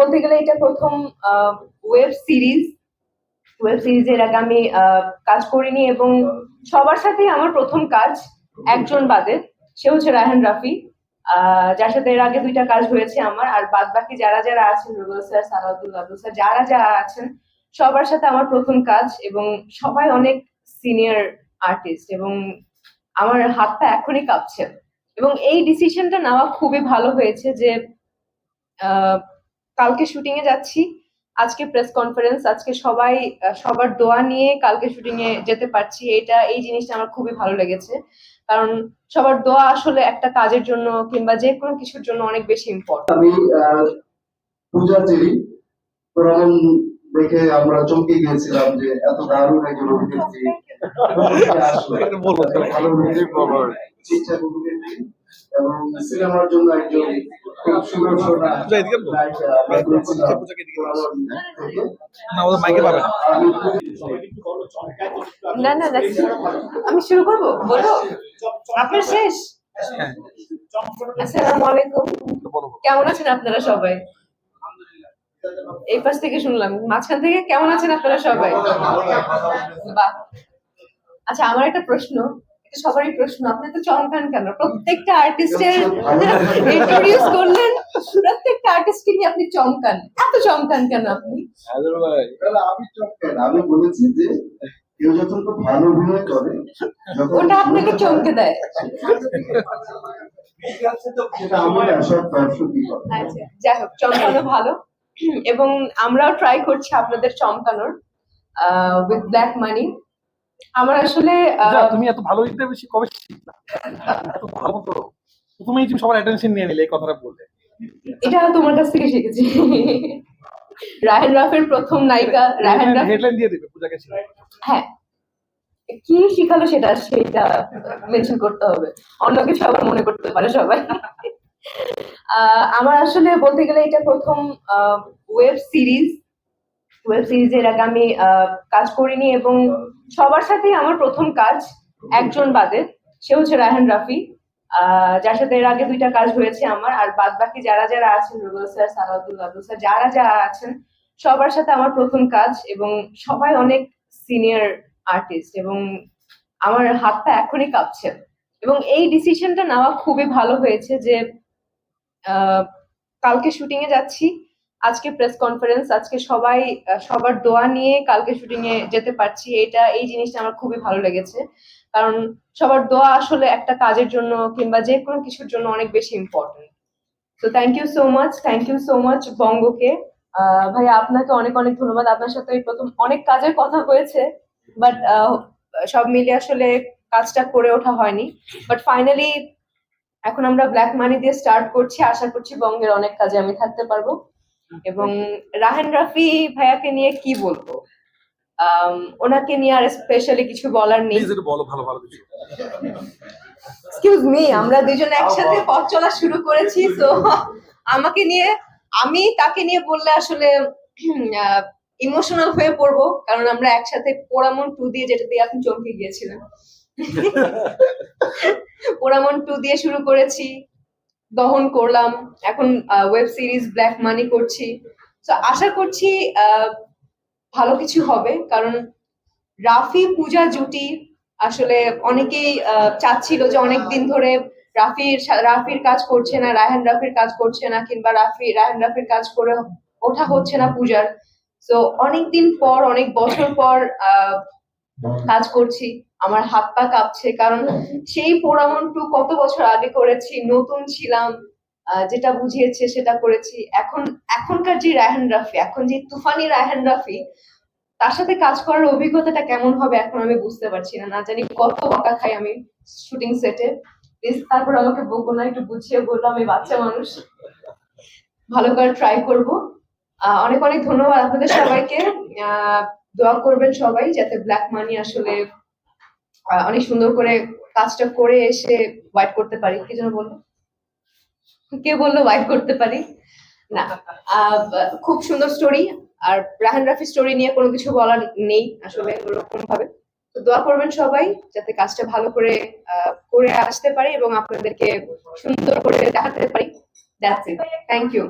বলতে গেলে এটা প্রথম ওয়েব সিরিজ। ওয়েব সিরিজের আগে আমি কাজ করিনি এবং সবার সাথেই আমার প্রথম কাজ, একজন বাদে, সে হচ্ছে রায়হান রাফি, যার সাথে এর আগে 2টা কাজ হয়েছে আমার। আর বাদ বাকি যারা যারা আছেন, রুবেল স্যার, সালাউদ্দিন আব্দুল স্যার, যারা যারা আছেন সবার সাথে আমার প্রথম কাজ, এবং সবাই অনেক সিনিয়র আর্টিস্ট, এবং আমার হাতটা এখনই কাঁপছে। এবং এই ডিসিশনটা নেওয়া খুবই ভালো হয়েছে যে কালকে শুটিং এ যাচ্ছি, আজকে প্রেস কনফারেন্স, আজকে সবাই সবার দোয়া নিয়ে কালকে শুটিং এ যেতে পারছি, এই জিনিসটা আমার খুবই ভালো লেগেছে। কারণ সবার দোয়া আসলে একটা কাজের জন্য কিংবা যে কোনো কিছুর জন্য অনেক বেশি ইম্পর্টেন্ট। আমি পূজা চেরি প্রমাণ দেখে আমরা চমকে গিয়েছিলাম যে এত দারুণ একজন অভিনেত্রী ভালো এবং সিনেমার জন্য একজন খুব সুদর্শনা না না না, আমি শুরু করবো, বলো আপনার শেষ। আসসালামু আলাইকুম, কেমন আছেন আপনারা সবাই? এই পাশ থেকে শুনলাম, মাঝখান থেকে কেমন আছেন আপনারা সবাই? বাহ। আচ্ছা, আমার একটা প্রশ্ন, এটা সবারই প্রশ্ন, আপনি তো চমকান কেন? প্রত্যেকটা আর্টিস্টের ইন্ট্রোডিউস করলেন, প্রত্যেকটা আর্টিস্টকে নিয়ে আপনি চমকান, এত চমকান কেন আপনি? আমি চমকান, আমি বলেছি যে কেউ যখন খুব ভালো অভিনয় করে ওটা আপনাকে চমকে দেয়। আচ্ছা, যাই হোক, চমকানো ভালো, এবং আমরাও ট্রাই করছি আপনাদের চমকানোর উইথ ব্ল্যাক মানি। আমার আসলে তুমি এত ভালো লিখতে বেশি কবে শিখলা? এত ভালো তো তুমি সবার অ্যাটেনশন নিয়ে নিলে এই কথাটা বললে। এটা তোমার কাছ থেকে শিখেছি। রায়হান রাফির প্রথম নায়িকা, রায়হান রাফি হেডলাইন দিয়ে দিবে পূজাকে ছিল। হ্যাঁ, কি শিখালো সেটা মেনশন করতে হবে, অন্য কিছু আবার মনে করতে পারে সবাই। আমার আসলে বলতে গেলে এটা প্রথম ওয়েব সিরিজ। ওয়েব সিরিজের আগে আমি কাজ করিনি এবং সবার সাথেই আমার প্রথম কাজ, একজন বাদে, সে হচ্ছে রায়হান রাফি, যার সাথে এর আগে 2টা কাজ হয়েছে আমার। আর বাদ বাকি যারা যারা আছেন, রুবেল স্যার, সালাউদ্দিন আব্দুল স্যার, যারা যারা আছেন সবার সাথে আমার প্রথম কাজ, এবং সবাই অনেক সিনিয়র আর্টিস্ট, এবং আমার হাতটা এখনই কাঁপছে। এবং এই ডিসিশনটা নেওয়া খুবই ভালো হয়েছে যে কালকে শুটিং এ যাচ্ছি, আজকে প্রেস কনফারেন্স, আজকে সবাই সবার দোয়া নিয়ে কালকে শুটিং এ যেতে পারছি, এই জিনিসটা আমার খুবই ভালো লেগেছে। কারণ সবার দোয়া আসলে একটা কাজের জন্য কিংবা যে কোনো কিছুর জন্য অনেক বেশি ইম্পর্টেন্ট। তো থ্যাংক ইউ সো মাচ বঙ্গকে। ভাইয়া, আপনাকে অনেক অনেক ধন্যবাদ। আপনার সাথে এই প্রথম অনেক কাজের কথা হয়েছে, বাট সব মিলে আসলে কাজটা করে ওঠা হয়নি। বাট ফাইনালি এখন আমরা ব্ল্যাক মানি দিয়ে স্টার্ট করছি, আশা করছি বঙ্গের অনেক কাজে আমি থাকতে পারবো। এবং রায়হান রাফি ভাইয়াকে নিয়ে কি বলবো, ওনাকে নিয়ে আর স্পেশালি কিছু বলার নেই। বলো ভালো ভালো কিছু। এক্সকিউজ মি, আমরা দুজন একসাথে পথ চলা শুরু করেছি, তো আমাকে নিয়ে, আমি তাকে নিয়ে বললে আসলে ইমোশনাল হয়ে পড়বো, কারণ আমরা একসাথে পোড়ামন 2 দিয়ে, যেটা দিয়ে আপনি চমকে গিয়েছিলেন, পোড়ামন 2 দিয়ে শুরু করেছি, দহন করলাম, এখন ওয়েব সিরিজ ব্ল্যাক মানি করছি। তো আশা করছি ভালো কিছু হবে, কারণ রাফি পূজা জুটি আসলে অনেকেই চাচ্ছিল যে অনেকদিন ধরে রাফির কাজ করছে না, রায়হান রাফির কাজ করছে না, কিংবা রায়হান রাফির কাজ করে ওঠা হচ্ছে না পূজার। তো অনেকদিন পর, অনেক বছর পর কাজ করছি, আমার হাত পা কাঁপছে, কারণ সেই পোড়ামন 2 কত বছর আগে করেছি, নতুন ছিলাম, যেটা বুঝিয়েছে সেটা করেছি। এখনকার যে রায়হান রাফি, এখন যে তুফানি রায়হান রাফি, তার সাথে কাজ করার অভিজ্ঞতাটা কেমন হবে এখন আমি বুঝতে পারছি না। না জানি কত বকা খাই আমি শুটিং সেটে। প্লিজ তারপর আমাকে বকবো না, একটু বুঝিয়ে বলবো, আমি বাচ্চা মানুষ, ভালো করে ট্রাই করব। অনেক অনেক ধন্যবাদ আপনাদের সবাইকে। দোয়া করবেন সবাই যাতে ব্ল্যাক মানি আসলে অনেক সুন্দর করে কাজটা করে এসে ওয়াইট করতে পারি। কি যেন বললো, কে বললো ওয়াইট করতে পারি না? খুব সুন্দর স্টোরি, আর রায়হান রাফি স্টোরি নিয়ে কোনো কিছু বলার নেই আসলে ওরকম ভাবে। তো দোয়া করবেন সবাই যাতে কাজটা ভালো করে করে আসতে পারি এবং আপনাদেরকে সুন্দর করে দেখাতে পারি। That's it, thank you.